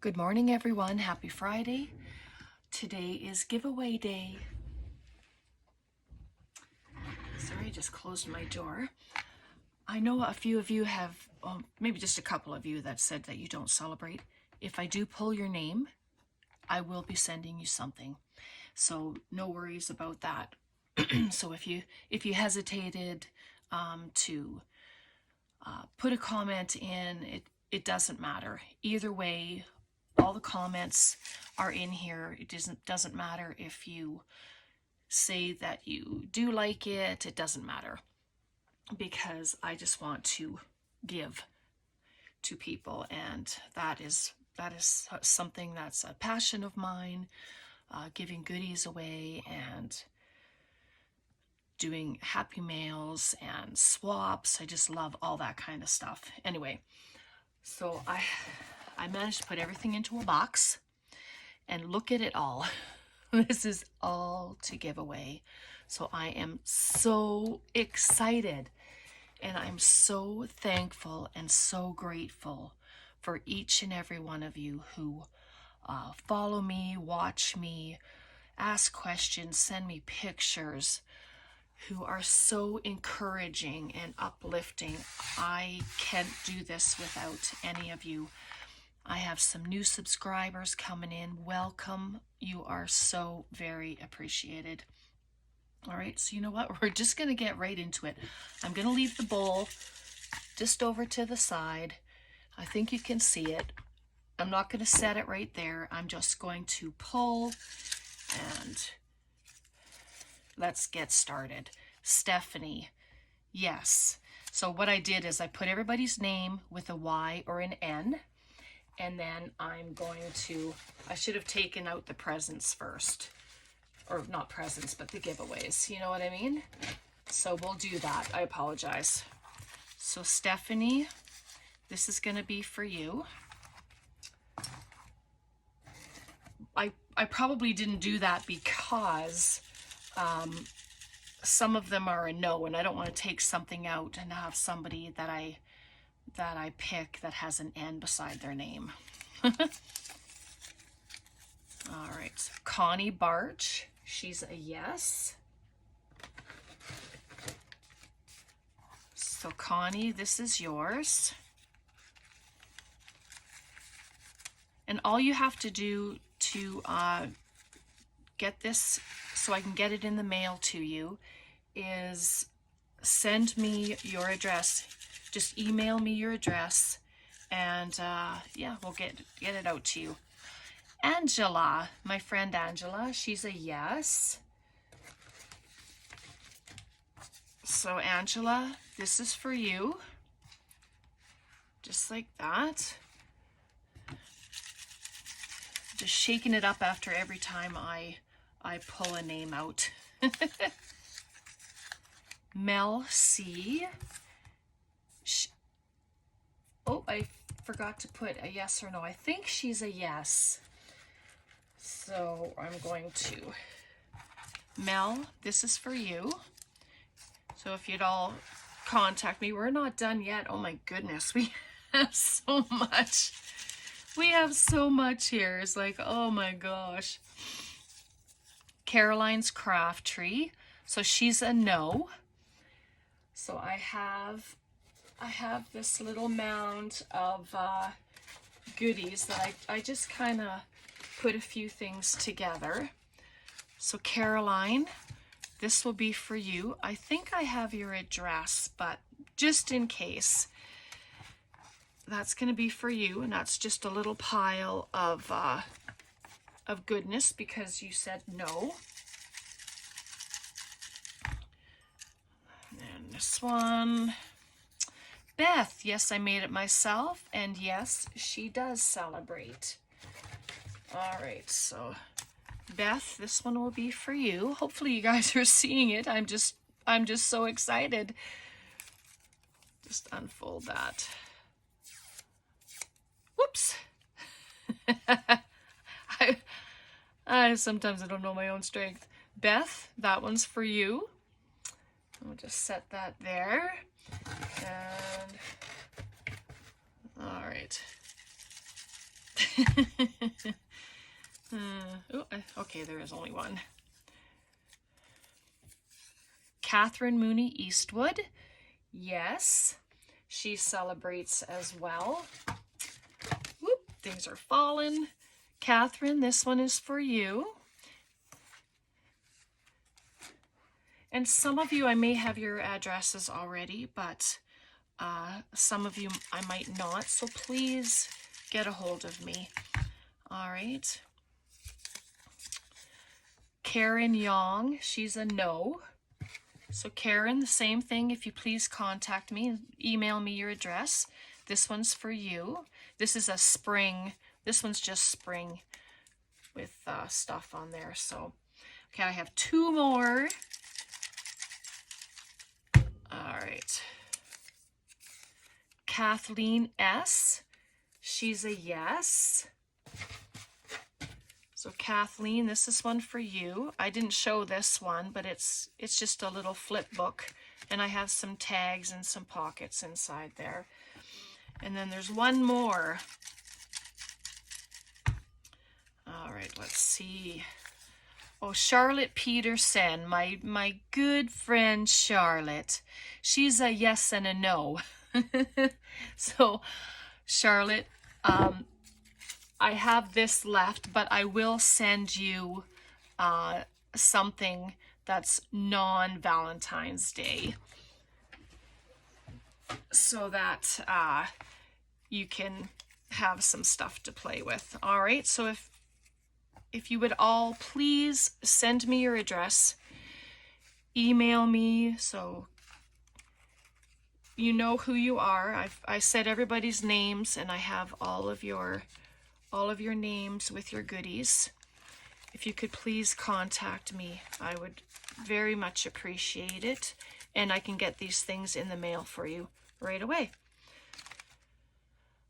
Good morning, everyone. Happy Friday. Today is giveaway day. Sorry, I just closed my door. I know a few of you have, maybe just a couple of you that said that you don't celebrate. If I do pull your name, I will be sending you something. So no worries about that. So if you hesitated to put a comment in, it doesn't matter. Either way, all the comments are in here. It doesn't matter if you say that you do like it. It doesn't matter, because I just want to give to people, and that is something that's a passion of mine. Giving goodies away and doing happy mails and swaps. I just love all that kind of stuff. Anyway, so I managed to put everything into a box, and look at it all. This is all to give away. So I am so excited, and I'm so thankful and so grateful for each and every one of you who follow me, watch me, ask questions, send me pictures, who are so encouraging and uplifting. I can't do this without any of you. I have some new subscribers coming in. Welcome. You are so very appreciated. All right, so you know what? We're just going to get right into it. I'm going to leave the bowl just over to the side. I think you can see it. I'm not going to set it right there. I'm just going to pull, and let's get started. Stephanie. Yes. So what I did is I put everybody's name with a Y or an N. And then I'm going to, I should have taken out the presents first. Or not presents, but the giveaways. You know what I mean? So we'll do that. I apologize. So Stephanie, this is going to be for you. I probably didn't do that because some of them are a no, and I don't want to take something out and have somebody that I pick that has an N beside their name. All right, Connie Barch, she's a yes. So Connie, this is yours. And all you have to do to get this so I can get it in the mail to you is send me your address. Just email me your address, and yeah, we'll get it out to you. Angela, my friend Angela, she's a yes. So Angela, this is for you. Just like that. Just shaking it up after every time I pull a name out. Mel C. Oh, I forgot to put a yes or no. I think she's a yes. So I'm going to, Mel, this is for you. So if you'd all contact me, we're not done yet. Oh my goodness, we have so much. We have so much here. It's like, oh my gosh. Caroline's Craft Tree. So she's a no. So I have this little mound of goodies that I just kind of put a few things together. So Caroline, this will be for you. I think I have your address, but just in case, that's going to be for you. And that's just a little pile of goodness because you said no. And this one, Beth, yes, I made it myself, and yes, she does celebrate. All right, so Beth, this one will be for you. Hopefully you guys are seeing it. I'm just so excited. Just unfold that. Whoops. I sometimes I don't know my own strength. Beth, that one's for you. I'll just set that there. And all right. Okay, there is only one. Catherine Mooney Eastwood. Yes, she celebrates as well. Whoop, things are falling. Catherine, this one is for you. And some of you, I may have your addresses already, but some of you I might not, so please get a hold of me. All right. Karen Young, she's a no. So Karen, the same thing. If you please contact me, email me your address. This one's for you. This is a spring. This one's just spring with stuff on there. So, okay, I have two more. All right. Kathleen S. She's a yes. So Kathleen, this is one for you. I didn't show this one, but it's just a little flip book, and I have some tags and some pockets inside there. And then there's one more. All right, let's see. Oh, Charlotte Peterson, my good friend Charlotte. She's a yes and a no. So, Charlotte, I have this left, but I will send you something that's non-Valentine's Day, so that you can have some stuff to play with. All right, so if you would all please send me your address, email me, so you know who you are. I said everybody's names, and I have all of your names with your goodies. If you could please contact me, I would very much appreciate it, and I can get these things in the mail for you right away.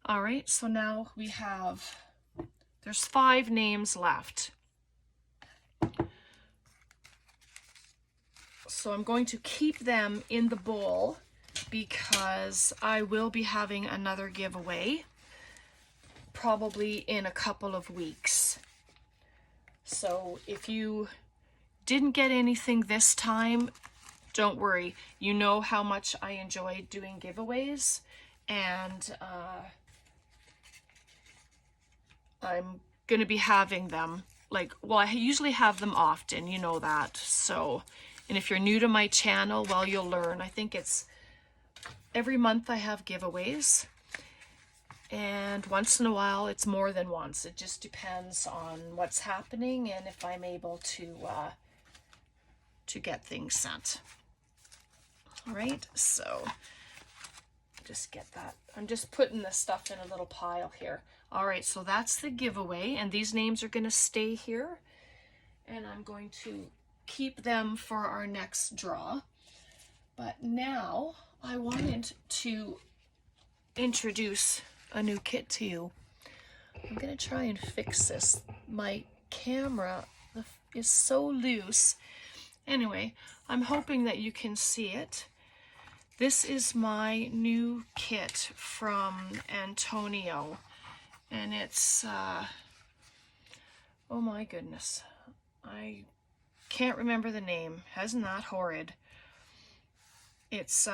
All right, so now we have, there's 5 names left. So I'm going to keep them in the bowl because I will be having another giveaway probably in a couple of weeks. So if you didn't get anything this time, don't worry. You know how much I enjoy doing giveaways, and I'm going to be having them, like, well, I usually have them often, you know that. So, and if you're new to my channel, well, you'll learn. I think it's every month I have giveaways, and once in a while it's more than once. It just depends on what's happening and if I'm able to get things sent. All right, so just get that. I'm just putting this stuff in a little pile here. All right, so that's the giveaway, and these names are going to stay here, and I'm going to keep them for our next draw. But now I wanted to introduce a new kit to you. I'm going to try and fix this. My camera is so loose. Anyway, I'm hoping that you can see it. This is my new kit from Antonio, and it's, oh my goodness, I can't remember the name. Isn't that horrid? It's,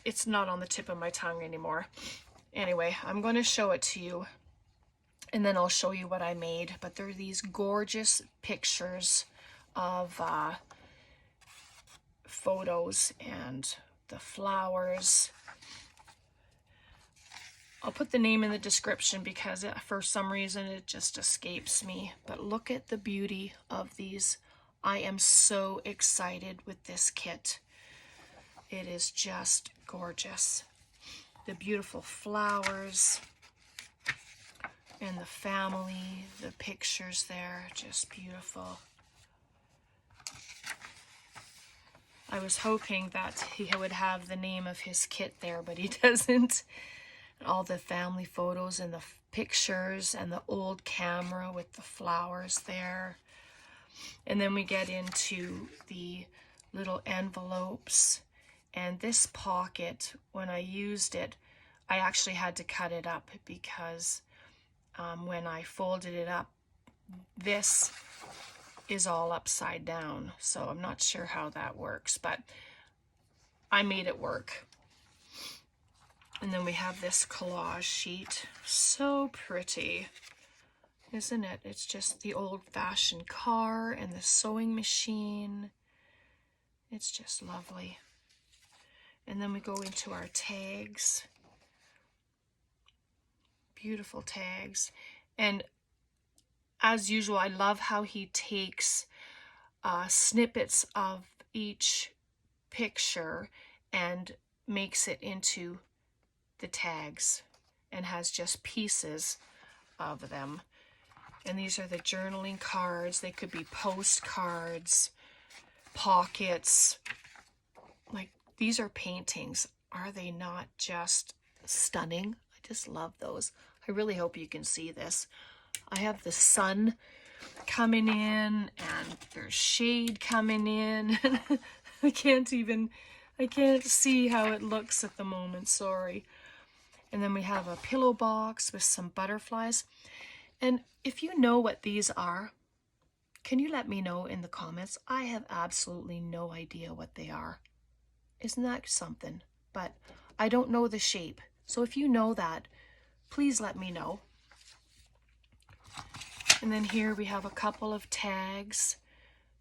it's not on the tip of my tongue anymore. Anyway, I'm going to show it to you, and then I'll show you what I made. But there are these gorgeous pictures of photos and the flowers. I'll put the name in the description because for some reason it just escapes me. But look at the beauty of these. I am so excited with this kit. It is just gorgeous. The beautiful flowers and the family, the pictures there, just beautiful. I was hoping that he would have the name of his kit there, but he doesn't. All the family photos and the pictures and the old camera with the flowers there. And then we get into the little envelopes And this pocket, when I used it, I actually had to cut it up because when I folded it up, this is all upside down. So I'm not sure how that works, but I made it work. And then we have this collage sheet. So pretty, isn't it? It's just the old-fashioned car and the sewing machine. It's just lovely. And then we go into our tags. Beautiful tags. And as usual, I love how he takes snippets of each picture and makes it into the tags and has just pieces of them. And these are the journaling cards. They could be postcards, pockets. Like, these are paintings. Are they not just stunning? I just love those. I really hope you can see this. I have the sun coming in and there's shade coming in. I can't see how it looks at the moment, sorry. And then we have a pillow box with some butterflies. And if you know what these are, can you let me know in the comments? I have absolutely no idea what they are. Isn't that something? But I don't know the shape. So if you know that, please let me know. And then here we have a couple of tags,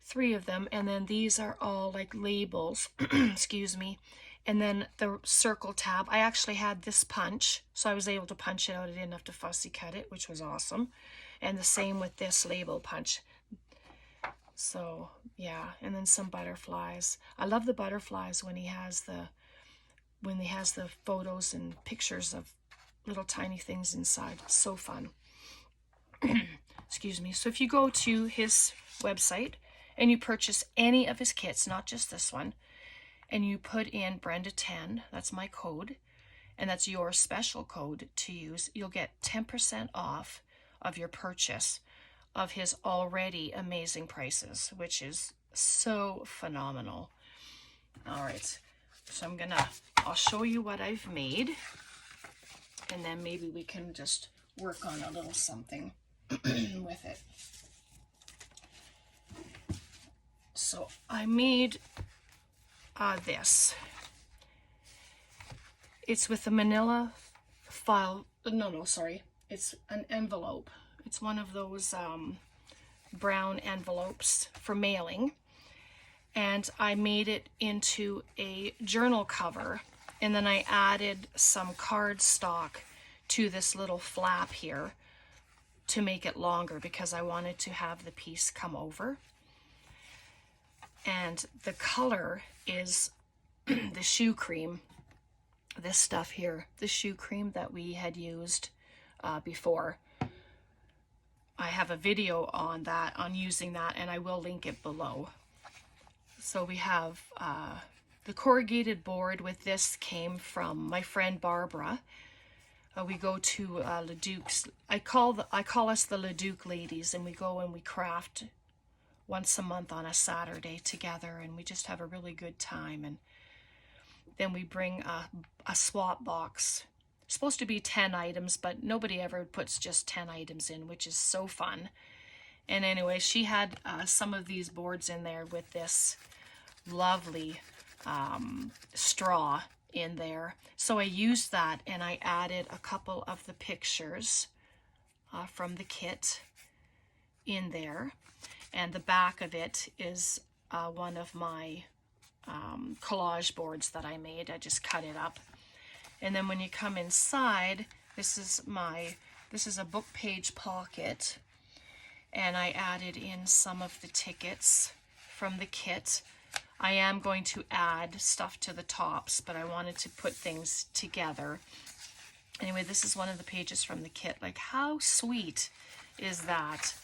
3 of them. And then these are all like labels, excuse me. And then the circle tab, I actually had this punch, so I was able to punch it out. I didn't have to fussy cut it, which was awesome. And the same with this label punch. So yeah, and then some butterflies. I love the butterflies when he has the photos and pictures of little tiny things inside. It's so fun. Excuse me. So if you go to his website and you purchase any of his kits, not just this one, and you put in Brenda10, that's my code, and that's your special code to use, you'll get 10% off of your purchase of his already amazing prices, which is so phenomenal. All right, so I'll show you what I've made, and then maybe we can just work on a little something with it. So I made this. It's with a manila file. No, sorry. It's an envelope. It's one of those brown envelopes for mailing. And I made it into a journal cover. And then I added some cardstock to this little flap here to make it longer because I wanted to have the piece come over. And the color is the shoe cream, this stuff here, the shoe cream that we had used before. I have a video on that, on using that, and I will link it below. So we have the corrugated board with this came from my friend Barbara. We go to Leduc's. I call us the Leduc ladies, and we go and we craft once a month on a Saturday together, and we just have a really good time. And then we bring a swap box. It's supposed to be 10 items, but nobody ever puts just 10 items in, which is so fun. And anyway, she had some of these boards in there with this lovely straw in there. So I used that, and I added a couple of the pictures from the kit in there. And the back of it is one of my collage boards that I made. I just cut it up. And then when you come inside, this is a book page pocket. And I added in some of the tickets from the kit. I am going to add stuff to the tops, but I wanted to put things together. Anyway, this is one of the pages from the kit. Like, how sweet is that?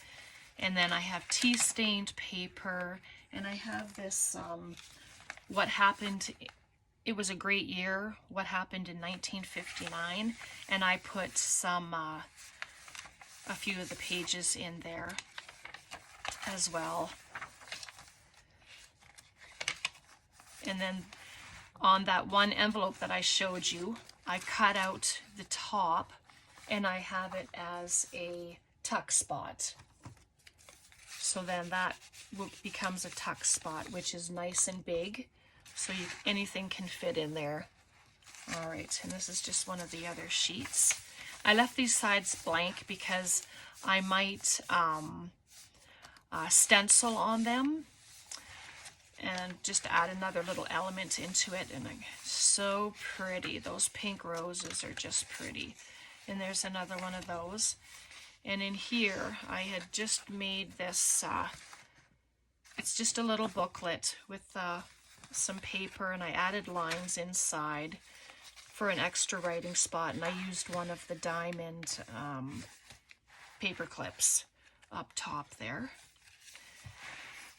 And then I have tea-stained paper, and I have this, what happened, it was a great year, what happened in 1959, and I put some, a few of the pages in there as well. And then on that one envelope that I showed you, I cut out the top and I have it as a tuck spot. So then that becomes a tuck spot, which is nice and big, so anything can fit in there. All right, and this is just one of the other sheets. I left these sides blank because I might stencil on them and just add another little element into it. And so pretty. Those pink roses are just pretty. And there's another one of those. And in here, I had just made this, it's just a little booklet with some paper, and I added lines inside for an extra writing spot, and I used one of the diamond paper clips up top there.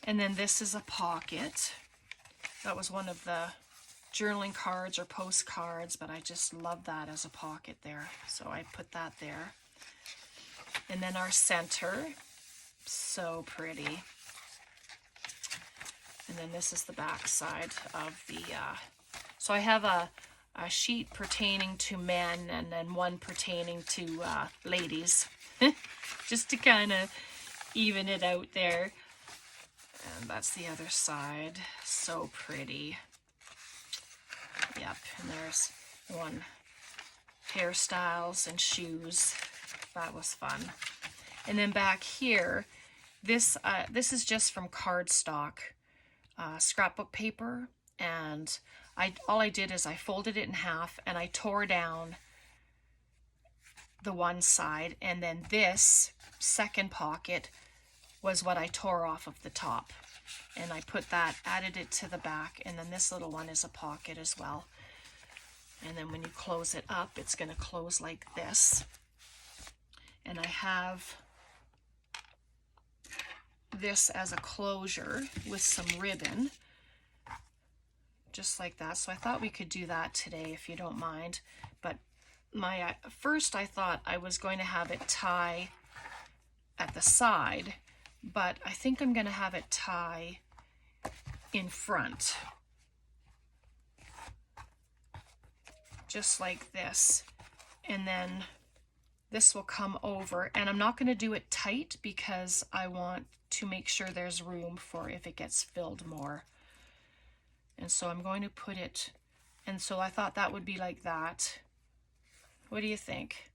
And then this is a pocket. That was one of the journaling cards or postcards, but I just love that as a pocket there. So I put that there. And then our center, so pretty. And then this is the back side of the, so I have a sheet pertaining to men and then one pertaining to ladies, just to kind of even it out there. And that's the other side, so pretty. Yep, and there's one, hairstyles and shoes. That was fun. And then back here, this is just from cardstock scrapbook paper, and all I did is I folded it in half and I tore down the one side, and then this second pocket was what I tore off of the top, and I put that, added it to the back, and then this little one is a pocket as well. And then when you close it up, it's going to close like this. And I have this as a closure with some ribbon, just like that. So I thought we could do that today, if you don't mind. But first I thought I was going to have it tie at the side, but I think I'm going to have it tie in front, just like this. And then this will come over, and I'm not going to do it tight because I want to make sure there's room for if it gets filled more. And so I'm going to put it, and so I thought that would be like that. What do you think?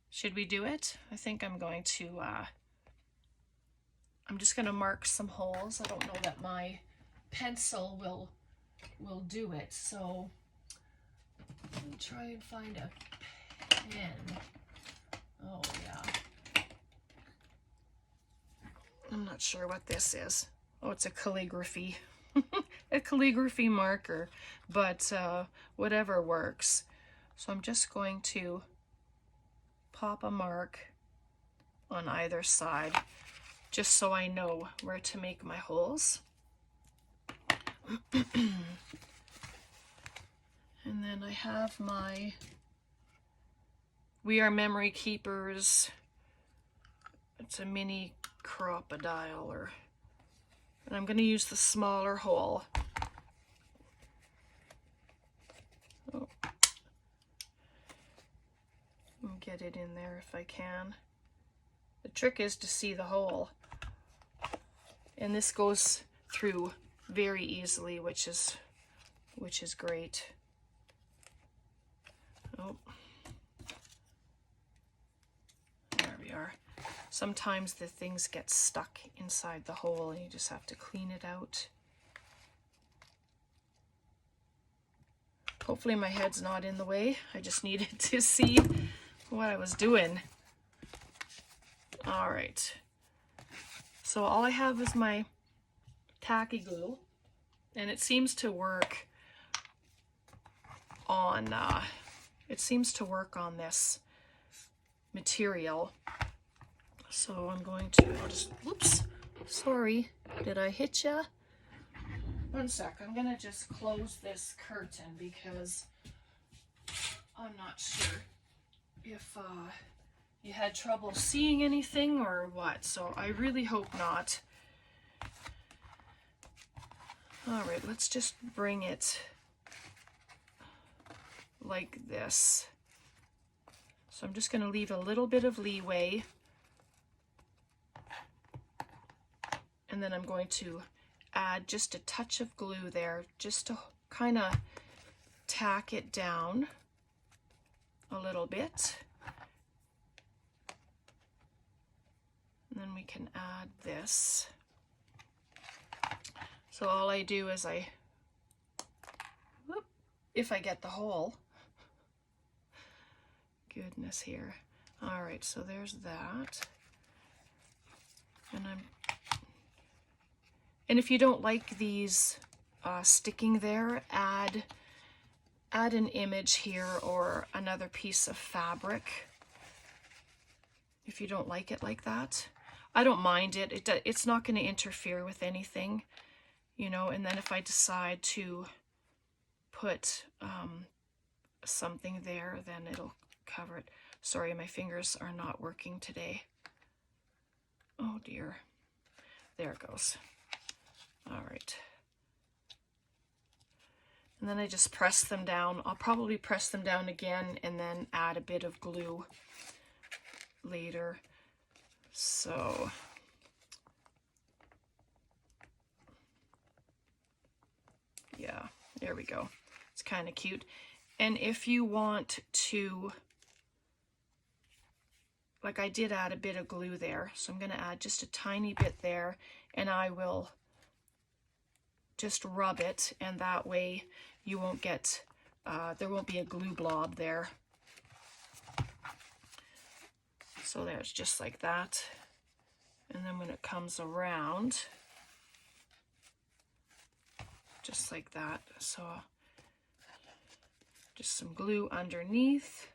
Should we do it? I think I'm going to, I'm just going to mark some holes. I don't know that my pencil will do it, so let me try and find a pen. Oh, yeah. I'm not sure what this is. Oh, it's a calligraphy. A calligraphy marker, but whatever works. So I'm just going to pop a mark on either side, just so I know where to make my holes. And then I have my We Are Memory Keepers. It's a mini crocodile, and I'm going to use the smaller hole. Oh. And get it in there if I can. The trick is to see the hole. And this goes through very easily, which is great. Oh. There we are. Sometimes the things get stuck inside the hole and you just have to clean it out. Hopefully my head's not in the way. I just needed to see what I was doing. All right. So all I have is my tacky glue, and it seems to work on this material. So I'm going to, whoops, sorry, did I hit ya? One sec, I'm gonna just close this curtain because I'm not sure if you had trouble seeing anything or what, so I really hope not. All right, let's just bring it like this. So I'm just going to leave a little bit of leeway, and then I'm going to add just a touch of glue there just to kind of tack it down a little bit. And then we can add this. So all I do is if I get the hole, goodness here. All right, so there's that. And if you don't like these sticking there, add an image here or another piece of fabric if you don't like it like that. I don't mind it. It's not going to interfere with anything, you know. And then if I decide to put something there, then it'll cover it. Sorry, my fingers are not working today. Oh dear. There it goes. All right. And then I just press them down. I'll probably press them down again and then add a bit of glue later. So yeah, there we go. It's kind of cute. And if you want to, like I did add a bit of glue there, so I'm going to add just a tiny bit there, and I will just rub it, and that way you won't get, there won't be a glue blob there. So there's just like that. And then when it comes around, just like that. So just some glue underneath.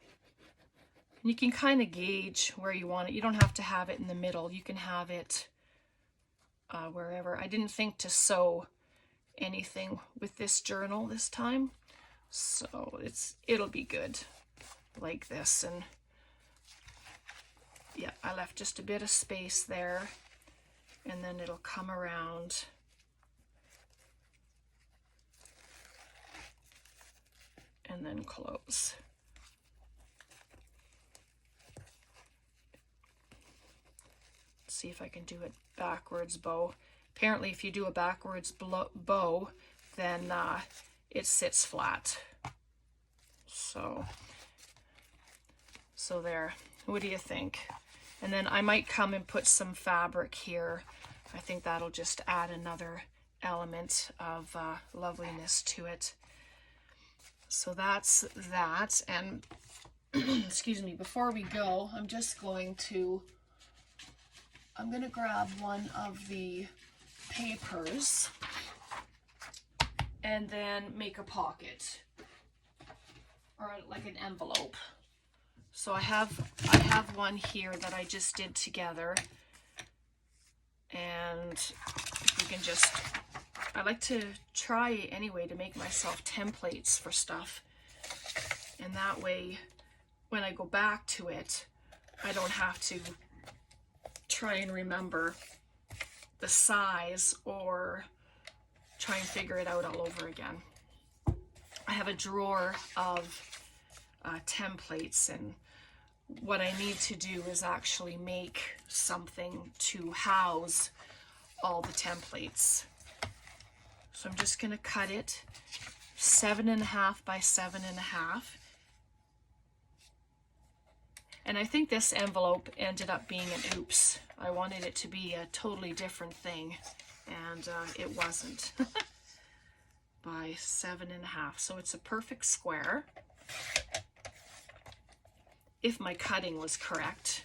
And you can kind of gauge where you want it. You don't have to have it in the middle. You can have it wherever. I didn't think to sew anything with this journal this time, so it'll be good like this. And yeah, I left just a bit of space there, and then it'll come around and then close. Let's see if I can do it backwards bow. Apparently if you do a backwards bow, then it sits flat. So there. What do you think? And then I might come and put some fabric here. I think that'll just add another element of loveliness to it. So that's that. And excuse me, before we go, I'm going to grab one of the papers and then make a pocket or like an envelope. So I have one here that I just did together, and you can just, I like to try anyway to make myself templates for stuff, and that way when I go back to it I don't have to try and remember the size or try and figure it out all over again. I have a drawer of templates, and what I need to do is actually make something to house all the templates. So I'm just going to cut it 7.5 by 7.5. And I think this envelope ended up being an oops. I wanted it to be a totally different thing, and it wasn't. By 7.5. So it's a perfect square, if my cutting was correct.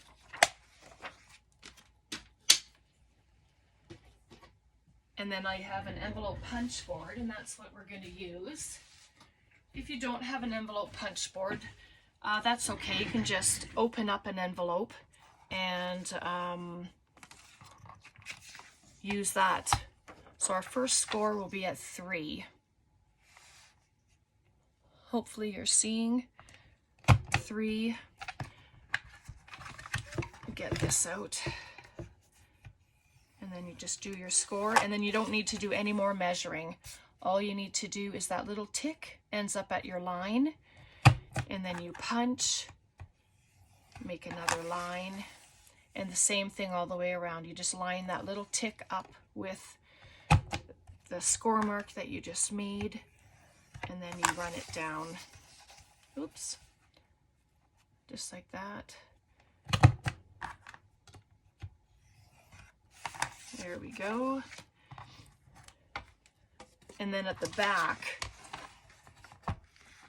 And then I have an envelope punch board, and that's what we're going to use. If you don't have an envelope punch board, that's okay. You can just open up an envelope and use that. So our first score will be at 3. Hopefully you're seeing 3. Get this out. And then you just do your score, and then you don't need to do any more measuring. All you need to do is that little tick ends up at your line, and then you punch, make another line, and the same thing all the way around. You just line that little tick up with the score mark that you just made, and then you run it down. Oops. Just like that. There we go. And then at the back,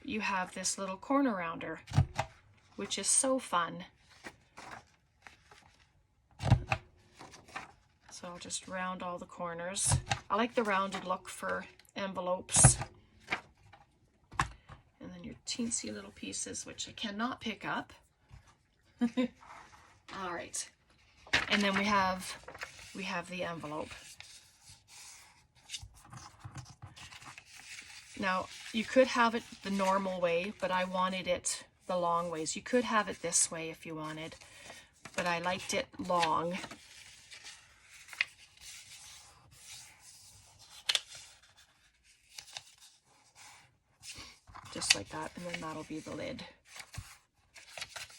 you have this little corner rounder, which is so fun. So I'll just round all the corners. I like the rounded look for envelopes. And then your teensy little pieces, which I cannot pick up. All right. And then we have the envelope. Now, you could have it the normal way, but I wanted it the long ways. You could have it this way if you wanted, but I liked it long. Just like that, and then that'll be the lid.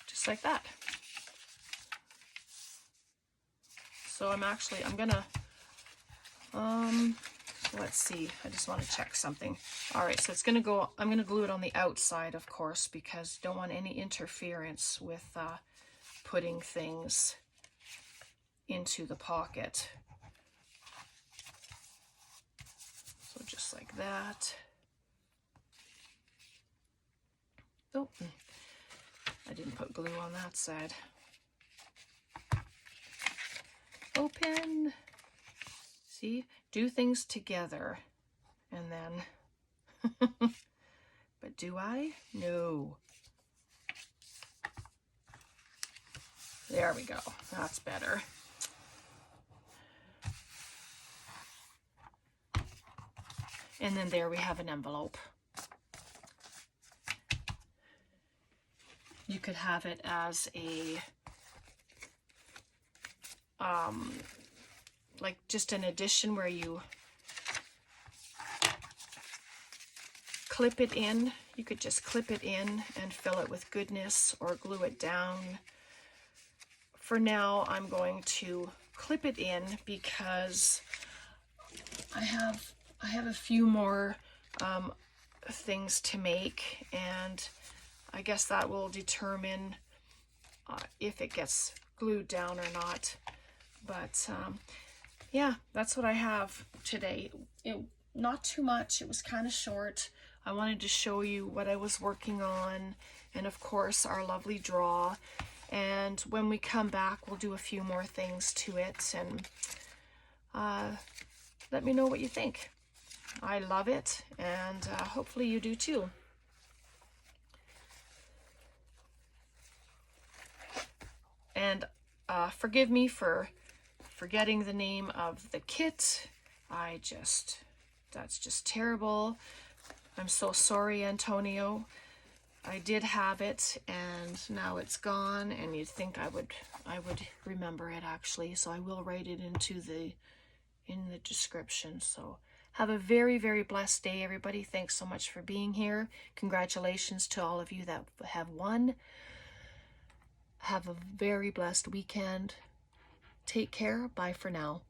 Just like that. So I'm gonna, let's see, I just want to check something. All right, so it's gonna go, I'm gonna glue it on the outside, of course, because don't want any interference with putting things into the pocket. So just like that. Oh, I didn't put glue on that side. Open. See, do things together. And then, but do I? No. There we go. That's better. And then there we have an envelope. You could have it as a, like just an addition where you clip it in. You could just clip it in and fill it with goodness or glue it down. For now, I'm going to clip it in because I have a few more things to make, and I guess that will determine if it gets glued down or not. But yeah, that's what I have today. Not too much. It was kind of short. I wanted to show you what I was working on, and of course our lovely draw. And when we come back, we'll do a few more things to it, and let me know what you think. I love it, and hopefully you do too. And forgive me for forgetting the name of the kit. That's just terrible. I'm so sorry, Antonio. I did have it, and now it's gone, and you'd think I would remember it actually, so I will write it in the description. So have a very, very blessed day, everybody. Thanks so much for being here. Congratulations to all of you that have won. Have a very blessed weekend. Take care. Bye for now.